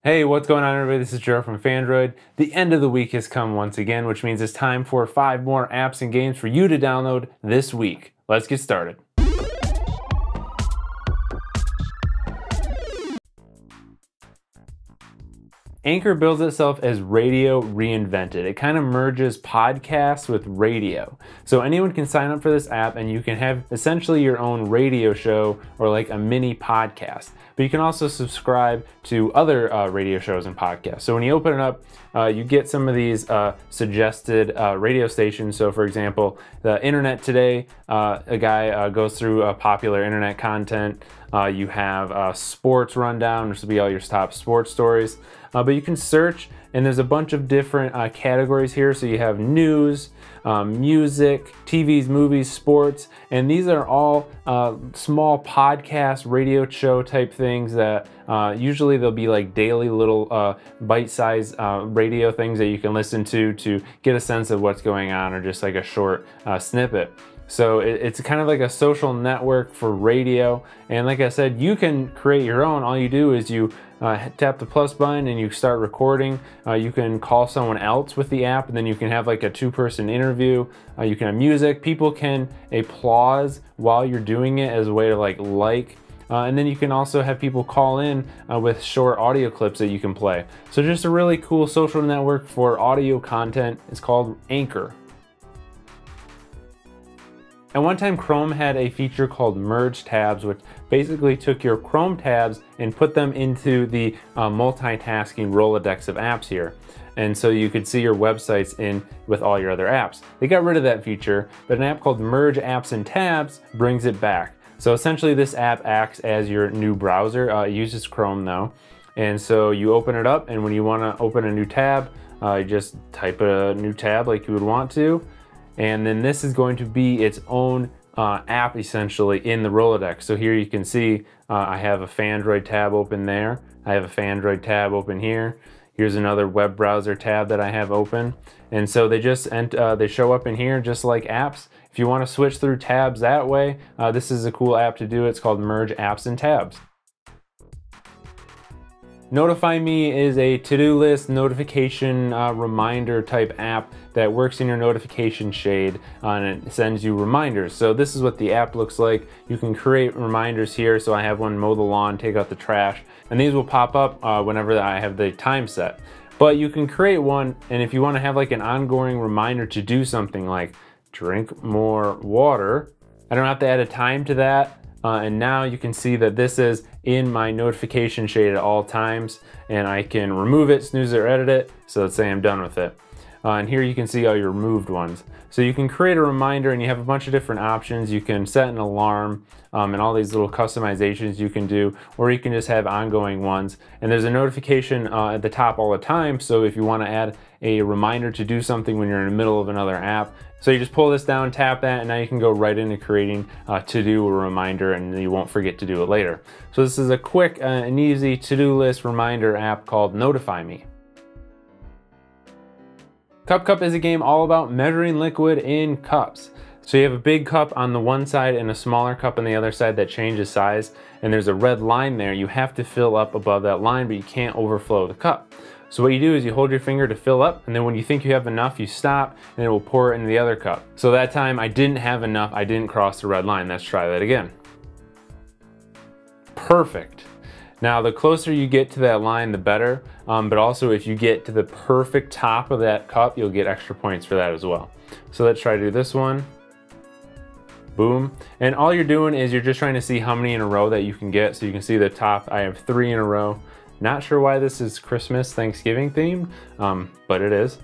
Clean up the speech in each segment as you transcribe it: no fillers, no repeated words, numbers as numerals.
Hey, what's going on, everybody? This is Joe from Phandroid. The end of the week has come once again, which means it's time for 5 more apps and games for you to download this week. Let's get started. Anchor bills itself as radio reinvented. It kind of merges podcasts with radio. So anyone can sign up for this app and you can have essentially your own radio show or like a mini podcast. But you can also subscribe to other radio shows and podcasts. So when you open it up, you get some of these suggested radio stations. So for example, the internet today, a guy goes through popular internet content. You have sports rundown, which will be all your top sports stories. But you can search, and there's a bunch of different categories here. So you have news, music, TVs, movies, sports, and these are all small podcast, radio show type things that usually they'll be like daily little bite-sized radio things that you can listen to get a sense of what's going on, or just like a short snippet. So it's kind of like a social network for radio. And like I said, you can create your own. All you do is you tap the plus button and you start recording. You can call someone else with the app, and then you can have like a 2-person interview. You can have music. People can applause while you're doing it as a way to like. And then you can also have people call in with short audio clips that you can play. So just a really cool social network for audio content. It's called Anchor. At one time, Chrome had a feature called Merge Tabs, which basically took your Chrome tabs and put them into the multitasking Rolodex of apps here. And so you could see your websites in with all your other apps. They got rid of that feature, but an app called Merge Apps and Tabs brings it back. So essentially this app acts as your new browser. It uses Chrome though. And so you open it up, and when you want to open a new tab, you just type a new tab like you would want to. And then this is going to be its own app essentially in the Rolodex. So here you can see I have a Phandroid tab open there. I have a Phandroid tab open here. Here's another web browser tab that I have open. And so they just they show up in here just like apps. If you want to switch through tabs that way, this is a cool app to do. It's called Merge Apps and Tabs. Notify Me is a to-do list notification reminder type app that works in your notification shade, and it sends you reminders. So this is what the app looks like. You can create reminders here. So I have one: mow the lawn, take out the trash, and these will pop up whenever I have the time set. But you can create one, and if you want to have like an ongoing reminder to do something like drink more water, I don't have to add a time to that. And now you can see that this is in my notification shade at all times, and I can remove it, snooze it, or edit it. So let's say I'm done with it. And here you can see all your removed ones. So you can create a reminder, and you have a bunch of different options. You can set an alarm and all these little customizations you can do, or you can just have ongoing ones. And there's a notification at the top all the time. So if you want to add a reminder to do something when you're in the middle of another app, so you just pull this down, tap that, and now you can go right into creating to-do a reminder, and you won't forget to do it later. So this is a quick and easy to-do list reminder app called Notify Me. Cup is a game all about measuring liquid in cups. So you have a big cup on the one side and a smaller cup on the other side that changes size, and there's a red line there. You have to fill up above that line, but you can't overflow the cup. So what you do is you hold your finger to fill up, and then when you think you have enough, you stop, and it will pour it into the other cup. So that time I didn't have enough, I didn't cross the red line. Let's try that again. Perfect. Now the closer you get to that line, the better, but also if you get to the perfect top of that cup, you'll get extra points for that as well. So let's try to do this one. Boom. And all you're doing is you're just trying to see how many in a row that you can get. So you can see the top, I have 3 in a row. Not sure why this is Christmas, Thanksgiving themed, but it is.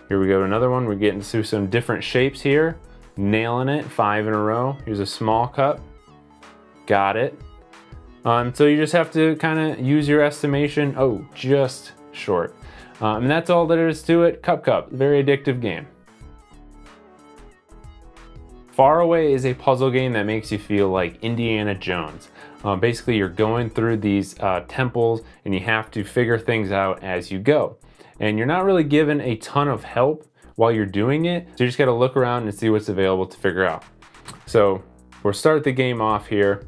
Here we go, another one. We're getting to some different shapes here. Nailing it, 5 in a row. Here's a small cup. Got it. So you just have to kind of use your estimation. Oh, just short. And that's all there is to it. Cup, very addictive game. Faraway is a puzzle game that makes you feel like Indiana Jones. Basically, you're going through these temples, and you have to figure things out as you go. And you're not really given a ton of help while you're doing it, so you just got to look around and see what's available to figure out. So we'll start the game off here.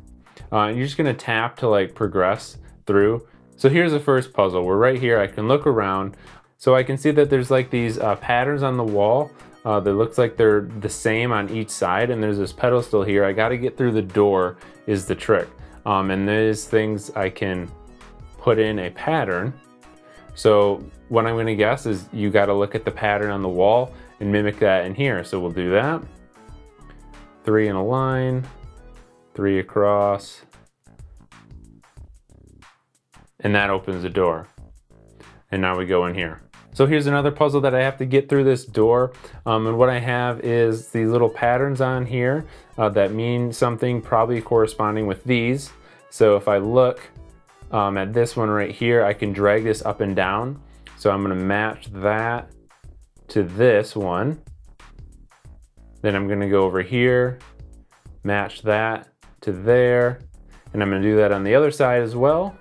You're just going to tap to like progress through. So here's the first puzzle. We're right here. I can look around. So I can see that there's like these patterns on the wall that looks like they're the same on each side, and there's this pedestal here. I got to get through the door is the trick. And there's things I can put in a pattern. So what I'm going to guess is you got to look at the pattern on the wall and mimic that in here. So we'll do that. 3 in a line, 3 across, and that opens the door. And now we go in here. So here's another puzzle that I have to get through this door. And what I have is these little patterns on here that mean something, probably corresponding with these. So if I look at this one right here, I can drag this up and down. So I'm going to match that to this one. Then I'm going to go over here, match that to there, and I'm going to do that on the other side as well.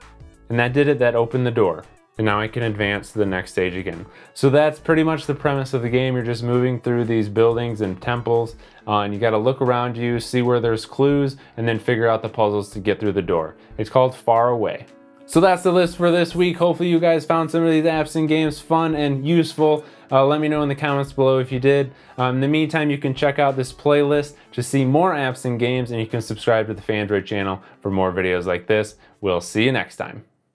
And that did it. That opened the door. And now I can advance to the next stage again. So that's pretty much the premise of the game. You're just moving through these buildings and temples, and you got to look around you, see where there's clues, and then figure out the puzzles to get through the door. It's called Faraway. So that's the list for this week. Hopefully you guys found some of these apps and games fun and useful. Let me know in the comments below if you did. In the meantime, you can check out this playlist to see more apps and games, and you can subscribe to the Phandroid channel for more videos like this. We'll see you next time.